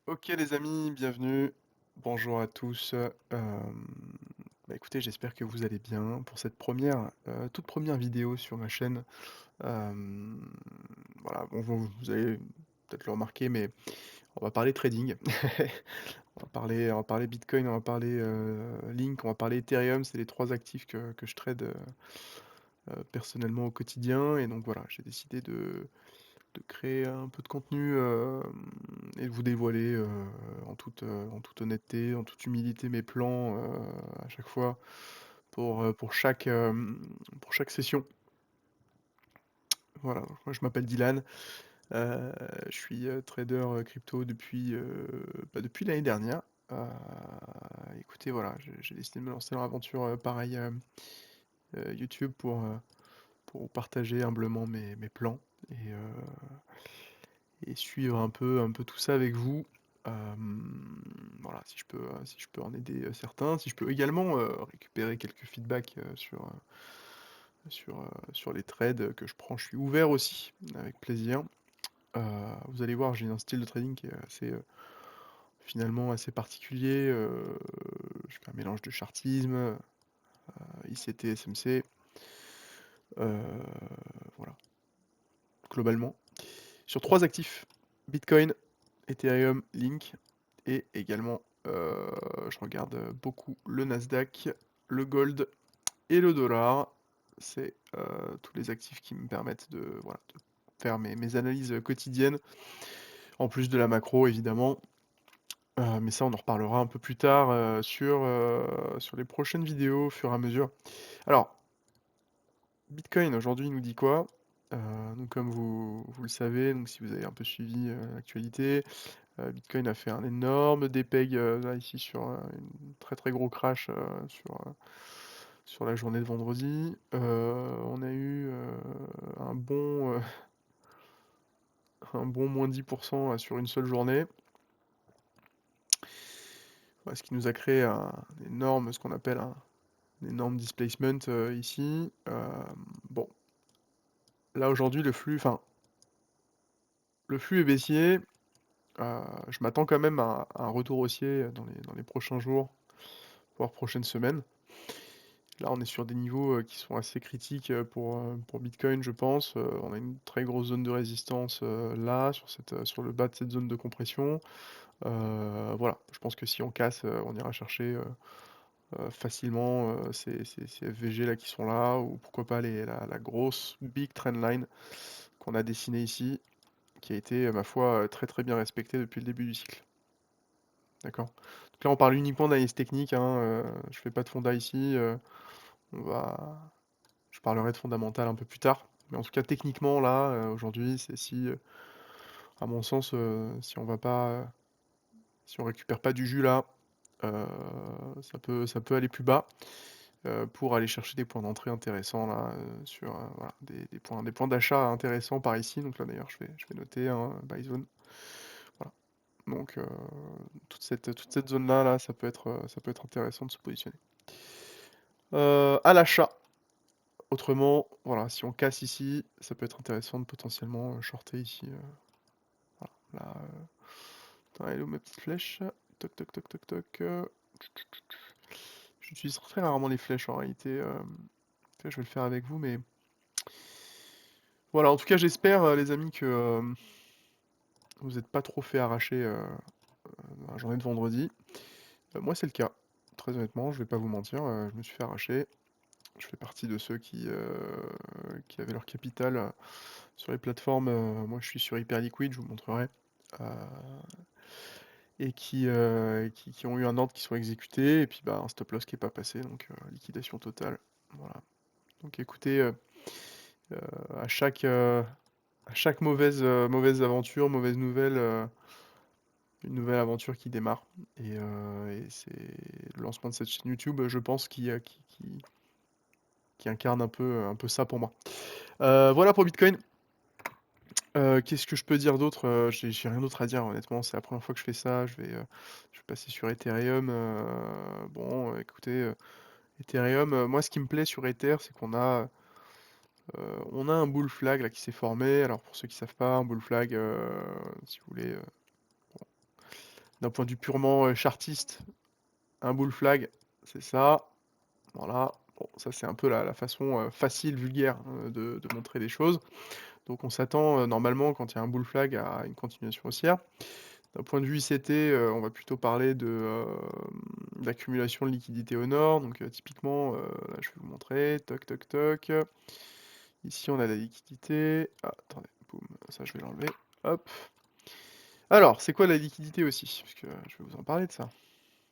Ok les amis, bienvenue. Bonjour à tous. Écoutez, j'espère que vous allez bien pour cette toute première vidéo sur ma chaîne. Hem, voilà, bon, vous allez peut-être le remarquer, mais on va parler trading. On va parler Bitcoin, on va parler Link, on va parler Ethereum. C'est les trois actifs que je trade personnellement au quotidien. Et donc voilà, j'ai décidé de créer un peu de contenu, et de vous dévoiler, en toute honnêteté, en toute humilité mes plans, à chaque fois pour chaque session. Voilà, moi je m'appelle Dylan, heu, je suis, trader, crypto depuis l'année dernière. Heu, Écoutez, voilà, j'ai décidé de me lancer dans l'aventure, pareil, YouTube pour vous partager humblement mes plans et heu et suivre un peu tout ça avec vous. Voilà, si je peux en aider, certains, si je peux également, récupérer quelques feedbacks, sur les trades que je prends, je suis ouvert aussi, avec plaisir. Heu, Vous allez voir, j'ai un style de trading qui est assez, finalement assez particulier. Je fais un mélange de chartisme, ICT, SMC, heu, voilà, globalement. Sur 3 actifs: Bitcoin, Ethereum, Link, et également, je regarde, beaucoup le Nasdaq, le gold et le dollar. C'est, tous les actifs qui me permettent de, voilà, de faire mes analyses, quotidiennes, en plus de la macro évidemment. Mais ça, on en reparlera un peu plus tard, sur les prochaines vidéos au fur et à mesure. Alors, Bitcoin aujourd'hui nous dit quoi? Donc comme vous le savez, donc si vous avez un peu suivi, l'actualité, Bitcoin a fait un énorme dépeg, là ici sur, une très, très gros crash, sur la journée de vendredi. On a eu, un bon, un bon moins 10 sur une seule journée. Ouais, ce qui nous a créé ce qu'on appelle un énorme displacement, ici. Bon, là aujourd'hui le flux est baissier. Je m'attends quand même à un retour haussier dans les prochains jours, voire prochaines semaines. Là, on est sur des niveaux, qui sont assez critiques, pour Bitcoin, je pense. On a une très grosse zone de résistance, là, sur le bas de cette zone de compression. Voilà, je pense que si on casse, on ira chercher, facilement, ces FVG là qui sont là, ou pourquoi pas la grosse big trendline qu'on a dessinée ici, qui a été, ma foi, très, très bien respectée depuis le début du cycle. D'accord? Donc là, on parle uniquement d'analyse technique, hein, je fais pas de fonda ici. On va Je parlerai de fondamental un peu plus tard. Mais en tout cas, techniquement, là, aujourd'hui, c'est si, à mon sens, si on récupère pas du jus là, heu, ça peut aller plus bas, pour aller chercher des points d'entrée intéressants là, voilà, des points d'achat intéressants par ici. Donc là, d'ailleurs, je vais noter, hein, buy zone. Voilà. Donc, toute cette zone-là, là, ça peut être intéressant de se positionner. À l'achat. Autrement, voilà, si on casse ici, ça peut être intéressant de potentiellement, shorter ici, voilà. Là, attends, elle est où ma petite flèche? Toc, toc, toc, toc, toc, j'utilise très rarement les flèches en réalité. Je vais le faire avec vous, mais voilà, en tout cas, j'espère, les amis, que, vous êtes pas trop fait arracher, dans la journée de vendredi. Moi, c'est le cas. Très honnêtement, je vais pas vous mentir, je me suis fait arracher. Je fais partie de ceux qui avaient leur capital, sur les plateformes. Moi, je suis sur Hyperliquid, je vous montrerai. Heu et qui ont eu un ordre qui sont exécutés, et puis, bah, un stop loss qui est pas passé, donc liquidation totale. Voilà. Donc écoutez, heu, à chaque, heu, à chaque mauvaise aventure, mauvaise nouvelle, une nouvelle aventure qui démarre. Et c'est le lancement de cette chaîne YouTube, je pense, qui incarne un peu ça pour moi. Voilà pour Bitcoin. Qu'est-ce que je peux dire d'autre? J'ai rien d'autre à dire honnêtement, c'est la première fois que je fais ça. Je vais passer sur Ethereum. Bon, écoutez, Ethereum, moi ce qui me plaît sur Ether, c'est on a un bull flag là qui s'est formé. Alors pour ceux qui savent pas, un bull flag, si vous voulez, D'un point de vue purement chartiste, un bull flag, c'est ça. Voilà. Bon, ça c'est un peu la façon facile, vulgaire de montrer les choses. Donc on s'attend normalement quand il y a un bull flag à une continuation haussière. D'un point de vue ICT, on va plutôt parler d'accumulation de liquidité au nord. Donc typiquement, là je vais vous montrer, toc toc toc. Ici on a la liquidité. Ah, attendez, boum, ça je vais l'enlever. Hop. Alors, c'est quoi la liquidité aussi? Parce que je vais vous en parler de ça.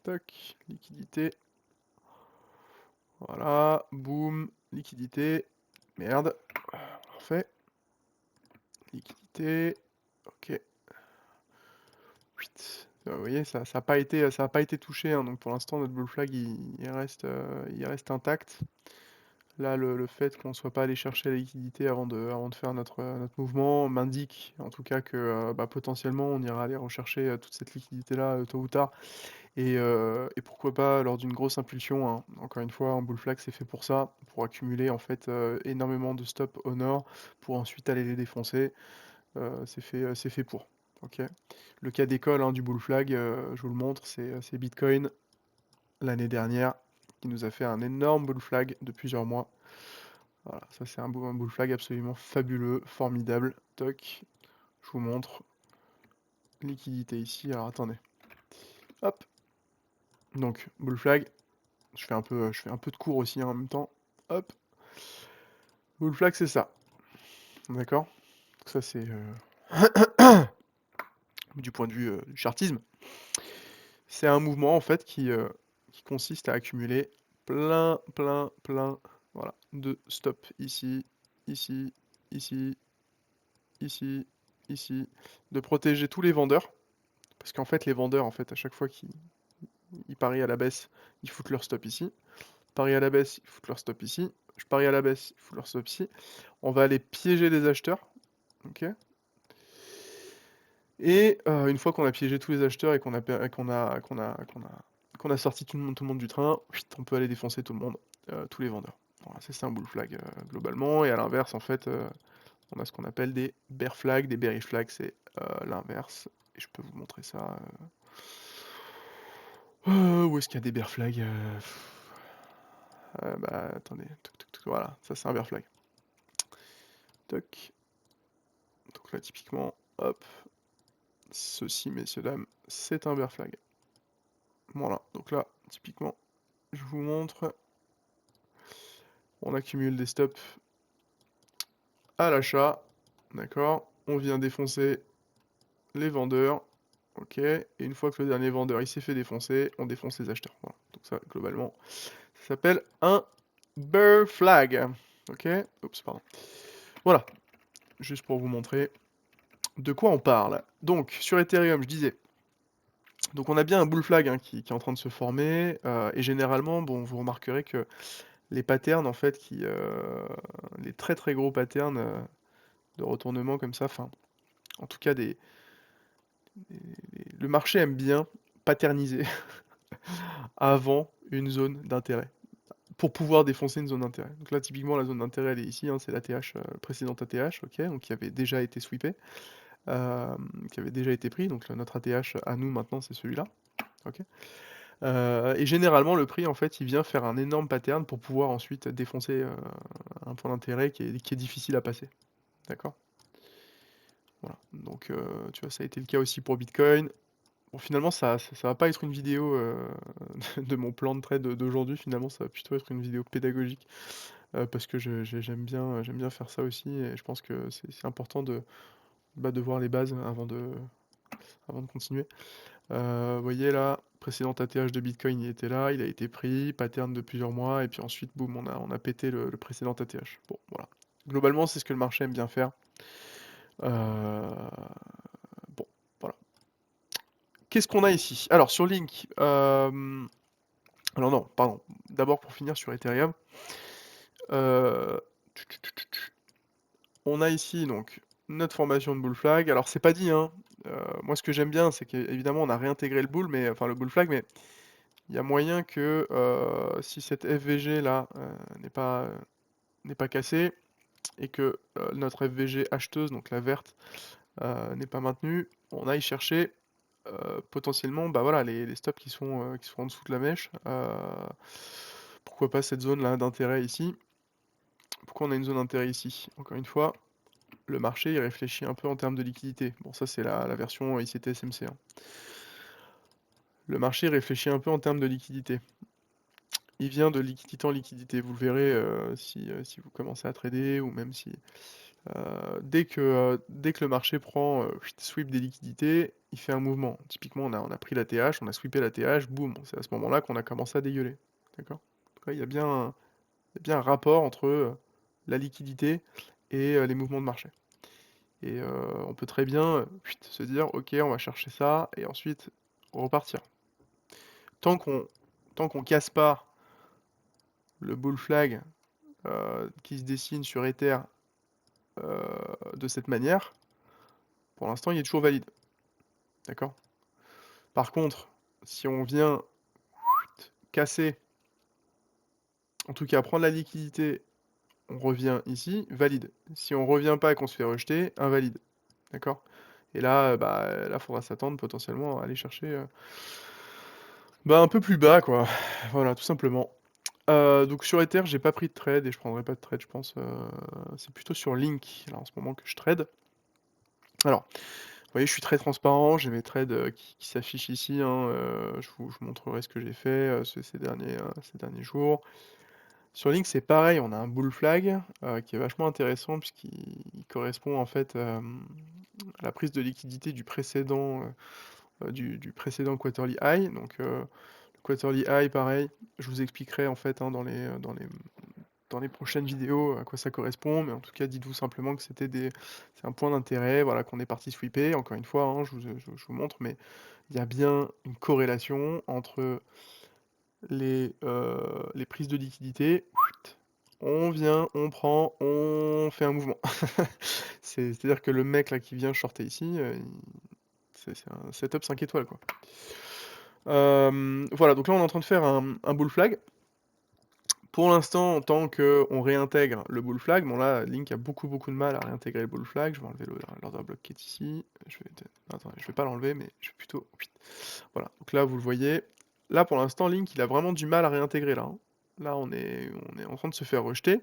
Toc, liquidité. Voilà, boum, liquidité. Merde. Parfait. Liquidité. Ok. Huit. Vous voyez, ça a pas été touché, hein, donc pour l'instant notre bull flag il reste intact. Là, le fait qu'on ne soit pas allé chercher la liquidité avant de faire notre mouvement m'indique en tout cas que bah, potentiellement on ira aller rechercher toute cette liquidité-là tôt ou tard. Et pourquoi pas lors d'une grosse impulsion, hein. Encore une fois, un bull flag c'est fait pour ça, pour accumuler en fait énormément de stops au nord, pour ensuite aller les défoncer. C'est fait pour. Ok. Le cas d'école hein, du bull flag, je vous le montre, c'est Bitcoin l'année dernière qui nous a fait un énorme bull flag de plusieurs mois. Voilà, ça c'est un bull flag absolument fabuleux, formidable. Toc, je vous montre. Liquidité ici, alors attendez. Hop. Donc, bull flag. Je fais un peu de cours aussi hein, en même temps. Hop. Bull flag c'est ça. D'accord. Ça c'est du point de vue du chartisme. C'est un mouvement en fait qui consiste à accumuler plein, voilà, de stop ici, ici, ici, ici, ici, de protéger tous les vendeurs, parce qu'en fait les vendeurs en fait à chaque fois qu'ils parient à la baisse, ils foutent leur stop ici, parient à la baisse, ils foutent leur stop ici, je parie à la baisse, ils foutent leur stop ici, on va aller piéger les acheteurs, ok. Et une fois qu'on a piégé tous les acheteurs et qu'on a sorti tout le monde du train, on peut aller défoncer tout le monde, tous les vendeurs. Voilà, c'est ça un bull flag globalement. Et à l'inverse, en fait, on a ce qu'on appelle des bear flags, des bearish flags, c'est l'inverse. Et je peux vous montrer ça. Où est-ce qu'il y a des bear flags bah attendez, voilà, ça c'est un bear flag. Toc. Donc là typiquement, hop, ceci messieurs dames, c'est un bear flag. Voilà, donc là typiquement, je vous montre, on accumule des stops à l'achat, d'accord, on vient défoncer les vendeurs, ok, et une fois que le dernier vendeur il s'est fait défoncer, on défonce les acheteurs. Voilà. Donc ça globalement, ça s'appelle un bear flag, ok, oups pardon. Voilà, juste pour vous montrer de quoi on parle. Donc sur Ethereum, je disais, donc on a bien un bull flag hein, qui est en train de se former, et généralement, bon, vous remarquerez que les patterns en fait les très gros patterns de retournement comme ça, enfin en tout cas le marché aime bien patterniser avant une zone d'intérêt pour pouvoir défoncer une zone d'intérêt. Donc là typiquement la zone d'intérêt elle est ici, hein, c'est l'ATH précédente ATH, ok, donc qui avait déjà été sweepé, qui avait déjà été pris, donc là, notre ATH à nous maintenant c'est celui-là, ok. Et généralement le prix en fait il vient faire un énorme pattern pour pouvoir ensuite défoncer un point d'intérêt qui est difficile à passer. D'accord. Voilà. Donc tu vois, ça a été le cas aussi pour Bitcoin. Bon, finalement, ça va pas être une vidéo de mon plan de trade d'aujourd'hui. Finalement, ça va plutôt être une vidéo pédagogique parce que j'aime bien faire ça aussi. Et je pense que c'est important de voir les bases avant de continuer. Vous voyez là, précédent ATH de Bitcoin, il était là, il a été pris, pattern de plusieurs mois, et puis ensuite, boum, on a pété le précédent ATH. Bon, voilà. Globalement, c'est ce que le marché aime bien faire. Euh, Bon, voilà. Qu'est-ce qu'on a ici? Alors, sur Link, alors non, pardon. D'abord, pour finir sur Ethereum, euh, on a ici donc notre formation de bull flag. Alors, c'est pas dit, hein. Moi, ce que j'aime bien, c'est qu'évidemment, on a réintégré le bull, mais enfin le bull flag, mais il y a moyen que si cette FVG là n'est pas cassée et que notre FVG acheteuse, donc la verte, n'est pas maintenue, on aille chercher potentiellement, bah, voilà, les stops qui sont en dessous de la mèche, pourquoi pas cette zone-là d'intérêt ici? Pourquoi on a une zone d'intérêt ici? Encore une fois, le marché, il réfléchit un peu en termes de liquidité. Bon, ça, c'est la version ICT-SMC, hein. Le marché réfléchit un peu en termes de liquidité. Il vient de liquidité en liquidité. Vous le verrez, si vous commencez à trader ou même si, dès que le marché prend, sweep des liquidités, il fait un mouvement. Typiquement, on a pris la TH, on a sweepé la TH, boum, c'est à ce moment-là qu'on a commencé à dégueuler. D'accord? Donc là, il y a bien un rapport entre, la liquidité et les mouvements de marché. Et on peut très bien, se dire: «OK, on va chercher ça» et ensuite repartir. Tant qu'on tant qu'on casse pas le bull flag, qui se dessine sur Ether, de cette manière, pour l'instant, il est toujours valide. D'accord? Par contre, si on vient casser, en tout cas prendre la liquidité, on revient ici, valide. Si on revient pas et qu'on se fait rejeter, invalide. D'accord? Et là, bah, là, faudra s'attendre potentiellement à aller chercher, bah, un peu plus bas, quoi. Voilà, tout simplement. Donc sur Ether, j'ai pas pris de trade et je prendrai pas de trade, je pense, c'est plutôt sur Link, là, en ce moment que je trade. Alors, vous voyez, je suis très transparent, j'ai mes trades, qui s'affichent ici, hein, je vous montrerai ce que j'ai fait, ces derniers jours. Sur Link, c'est pareil, on a un bull flag, qui est vachement intéressant puisqu'il correspond en fait, à la prise de liquidité du précédent quarterly high. Donc, le quarterly high, pareil, je vous expliquerai en fait, hein, dans les prochaines vidéos à quoi ça correspond, mais en tout cas, dites-vous simplement que c'est un point d'intérêt, voilà, qu'on est parti sweeper. Encore une fois, hein, je vous montre, mais il y a bien une corrélation entre les prises de liquidité. On vient, on prend, on fait un mouvement. C'est-à-dire que le mec là qui vient shorter ici, c'est un setup 5 étoiles, quoi. Voilà, donc là on est en train de faire un bull flag. Pour l'instant, tant qu'on réintègre le bull flag, bon là, Link a beaucoup, beaucoup de mal à réintégrer le bull flag. Je vais enlever l'order block qui est ici. Attendez, je vais pas l'enlever, mais je vais plutôt... Voilà, donc là, vous le voyez. Là, pour l'instant, Link, il a vraiment du mal à réintégrer, là, hein. Là, on est en train de se faire rejeter.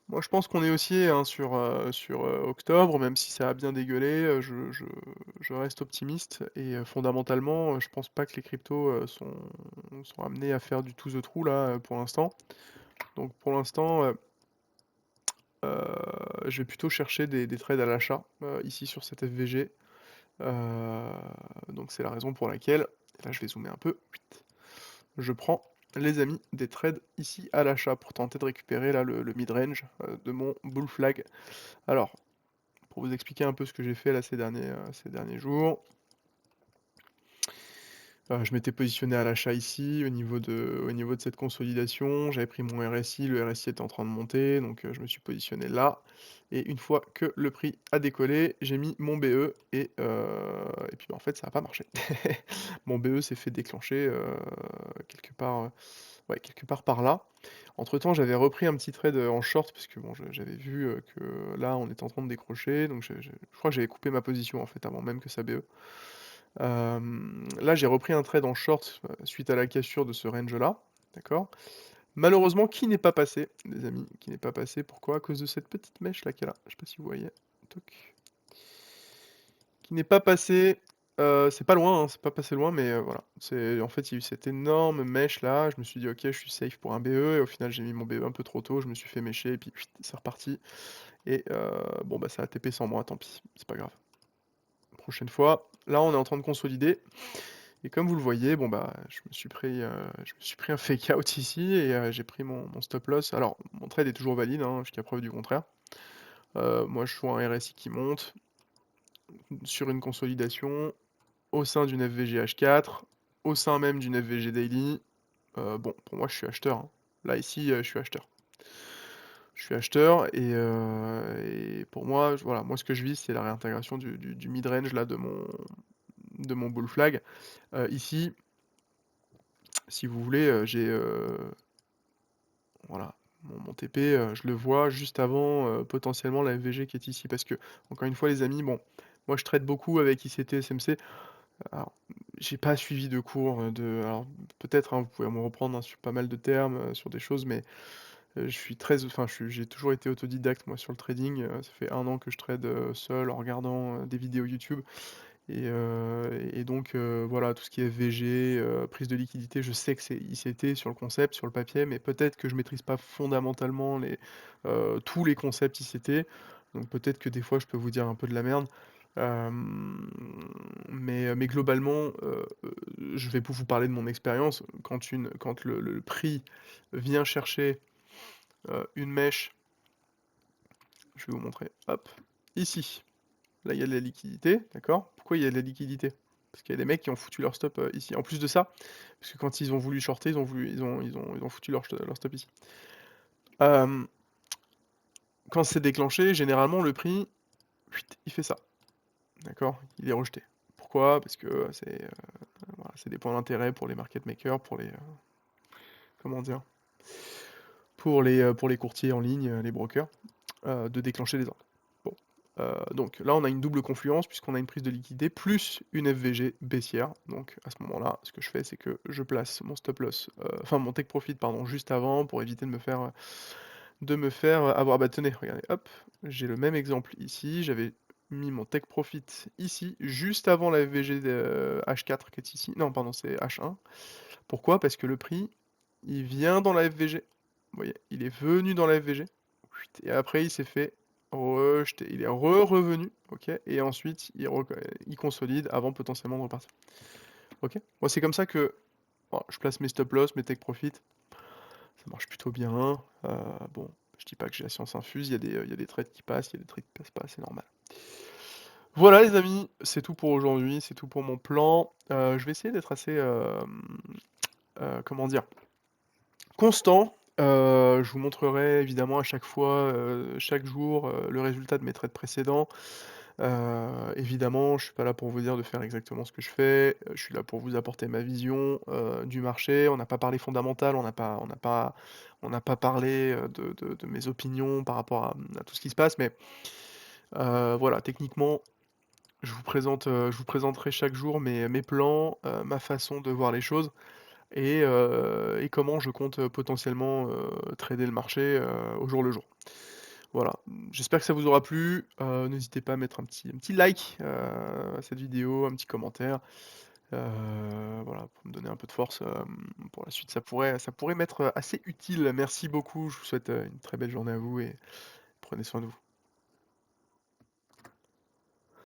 Moi, je pense qu'on est haussier, hein, sur octobre, même si ça a bien dégueulé, je reste optimiste et fondamentalement, je pense pas que les cryptos, sont amenés à faire du to the true là, pour l'instant. Donc pour l'instant, je vais plutôt chercher des trades à l'achat, ici sur cette FVG. Heu, donc c'est la raison pour laquelle, là je vais zoomer un peu, je prends, les amis, des trades ici à l'achat pour tenter de récupérer là le mid-range, de mon bull flag. Alors, pour vous expliquer un peu ce que j'ai fait là ces derniers jours, je m'étais positionné à l'achat ici au niveau de cette consolidation. J'avais pris mon RSI, le RSI était en train de monter, donc je me suis positionné là et une fois que le prix a décollé, j'ai mis mon BE et puis, bah, en fait, ça a pas marché. Mon BE s'est fait déclencher, quelque part, ouais, quelque part par là. Entre temps, j'avais repris un petit trade, en short parce que bon, j'avais vu, que là, on était en train de décrocher, donc je crois que j'avais coupé ma position, en fait, avant même que ça BE. Là, j'ai repris un trade en short, suite à la cassure de ce range-là, d'accord? Malheureusement, qui n'est pas passé, les amis, qui n'est pas passé. Pourquoi? À cause de cette petite mèche là qui est là. Je sais pas si vous voyez. Toc. Qui n'est pas passé, c'est pas loin, hein, c'est pas passé loin, mais voilà. C'est en fait, il y a eu cette énorme mèche là, je me suis dit: «OK, je suis safe pour un BE» et au final, j'ai mis mon BE un peu trop tôt, je me suis fait mècher et puis c'est reparti et bon, bah, ça a TP sans moi, tant pis, c'est pas grave. Prochaine fois. Là, on est en train de consolider. Et comme vous le voyez, bon bah, je me suis pris un fake out ici et j'ai pris mon stop loss. Alors, mon trade est toujours valide, hein, jusqu'à preuve du contraire. Moi, je suis un RSI qui monte sur une consolidation au sein d'une FVG H4, au sein même d'une FVG daily. Bon, pour moi, je suis acheteur, hein. Là, ici, je suis acheteur. Je suis acheteur et pour moi, voilà, moi, ce que je vis, c'est la réintégration du mid-range là de mon bull flag. Ici, si vous voulez, j'ai, voilà, mon TP, je le vois juste avant, potentiellement la FVG qui est ici. Parce que encore une fois les amis, bon, Moi, je trade beaucoup avec ICT, SMC. Alors, j'ai pas suivi de cours, alors peut-être, hein, vous pouvez me reprendre, hein, sur pas mal de termes, sur des choses, mais, je suis très enfin, j'ai toujours été autodidacte, moi, sur le trading, ça fait 1 an que je trade, seul en regardant, des vidéos YouTube. Et donc voilà, tout ce qui est VG, prise de liquidité, je sais que c'est ICT sur le concept, sur le papier, mais peut-être que je maîtrise pas fondamentalement tous les concepts ICT. Donc peut-être que des fois je peux vous dire un peu de la merde. Hem, mais globalement, je vais vous parler de mon expérience. Quand le prix vient chercher, une mèche, je vais vous montrer, hop, ici. Là, il y a de la liquidité, d'accord? Pourquoi il y a de la liquidité? Parce qu'il y a des mecs qui ont foutu leur stop, ici. En plus de ça, parce que quand ils ont voulu shorter, ils ont foutu leur stop ici. Hem, Quand c'est déclenché, généralement le prix, fuit, il fait ça, d'accord? Il est rejeté. Pourquoi? Parce que voilà, c'est des points d'intérêt pour les market makers, pour les, comment dire? Pour les courtiers en ligne, les brokers, de déclencher des ordres. Bon, donc là, on a une double confluence puisqu'on a une prise de liquidité plus une FVG baissière. Donc à ce moment-là, ce que je fais, c'est que je place mon stop loss, enfin mon take profit pardon, juste avant pour éviter de me faire avoir. Bah, tenez, regardez, hop, j'ai le même exemple ici. J'avais mis mon take profit ici, juste avant la FVG H4 qui est ici. Non, pardon, c'est H1. Pourquoi? Parce que le prix, il vient dans la FVG. Vous voyez? Il est venu dans la FVG et après il s'est fait rejeter. Il est revenu, OK? Et ensuite il consolide avant potentiellement de repartir. OK? Moi, c'est comme ça que, bon, je place mes stop loss, mes take profit. Ça marche plutôt bien. Bon, je dis pas que j'ai la science infuse, il y a des trades qui passent, il y a des trades qui passent pas, c'est normal. Voilà les amis, c'est tout pour aujourd'hui, c'est tout pour mon plan. Je vais essayer d'être assez, comment dire? Constant. Je vous montrerai évidemment à chaque fois, chaque jour, le résultat de mes trades précédents. Évidemment, je suis pas là pour vous dire de faire exactement ce que je fais, je suis là pour vous apporter ma vision, du marché. On n'a pas parlé fondamental, on n'a pas parlé, de mes opinions par rapport à tout ce qui se passe, mais voilà, techniquement, je vous présenterai chaque jour mes plans, ma façon de voir les choses et comment je compte, potentiellement, trader le marché, au jour le jour. Voilà, j'espère que ça vous aura plu, n'hésitez pas à mettre un petit like, à cette vidéo, un petit commentaire, voilà, pour me donner un peu de force, pour la suite. Ça pourrait m'être, assez utile. Merci beaucoup, je vous souhaite, une très belle journée à vous et prenez soin de vous.